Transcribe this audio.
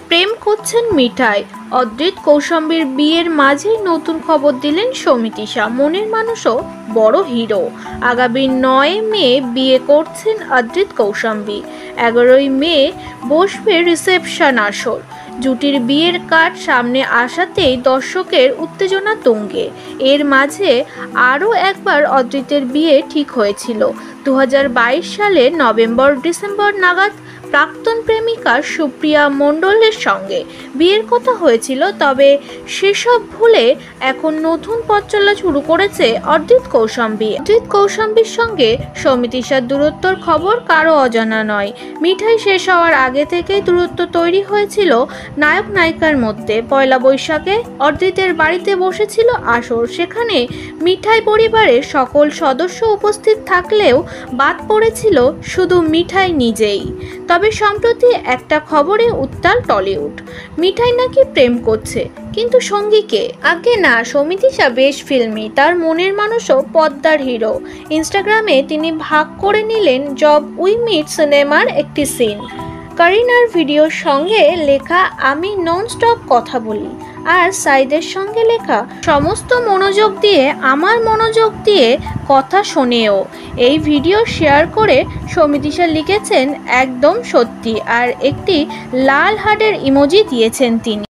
প্রেম করছেন মিঠাই, অদ্রিত কৌশাম্বীর বিয়ের মাঝেই নতুন খবর দিলেন সৌমিতিশা। মনের মানুষও বড় হিরো। আগামী 9 মে বিয়ে করছেন অদ্রিত কৌশাম্বী। 11 মে বসবে রিসেপশন আসর। জুটির বিয়ের কার্ড সামনে আসাতেই দর্শকের উত্তেজনা তুঙ্গে। এর মাঝে আরও একবার অদ্রিতের বিয়ে ঠিক হয়েছিল 2022 সালের নভেম্বর ডিসেম্বর নাগাদ প্রাক্তন প্রেমিকা সুপ্রিয়া মণ্ডলের সঙ্গে বিয়ের কথা হয়েছিল। তবে সেসব ভুলে এখন নতুন পথ চলা শুরু করেছে অদ্রিত কৌশাম্বী। অদ্রিত কৌশাম্বীর সঙ্গে সৌমিতিশার দূরত্বর খবর কারো অজানা নয়। মিঠাই শেষ হওয়ার আগে থেকেই দূরত্ব তৈরি হয়েছিল নায়ক নায়িকার মধ্যে। পয়লা বৈশাখে অদ্রিতের বাড়িতে বসেছিল আসর। সেখানে মিঠাই পরিবারের সকল সদস্য উপস্থিত থাকলেও বাদ পড়েছিল শুধু মিঠাই নিজেই। তবে সম্প্রতি একটা খবরে উত্তাল টলিউড। মিঠাই নাকি প্রেম করছে, কিন্তু সঙ্গীকে? আগে না, সৌমিতিশা বেশ ফিল্মি, তার মনের মানুষও পদ্মার হিরো। ইনস্টাগ্রামে তিনি ভাগ করে নিলেন জব উই মিট সিনেমার একটি সিন। করিনার ভিডিওর সঙ্গে লেখা আমি নন স্টপ কথা বলি আর সাইদের সঙ্গে লেখা সমস্ত মনোযোগ দিয়ে আমার মনোযোগ দিয়ে কথা শোনেও। এই ভিডিও শেয়ার করে সৌমিতিশা লিখেছেন একদম সত্যি আর একটি লাল হার্টের ইমোজি দিয়েছেন তিনি।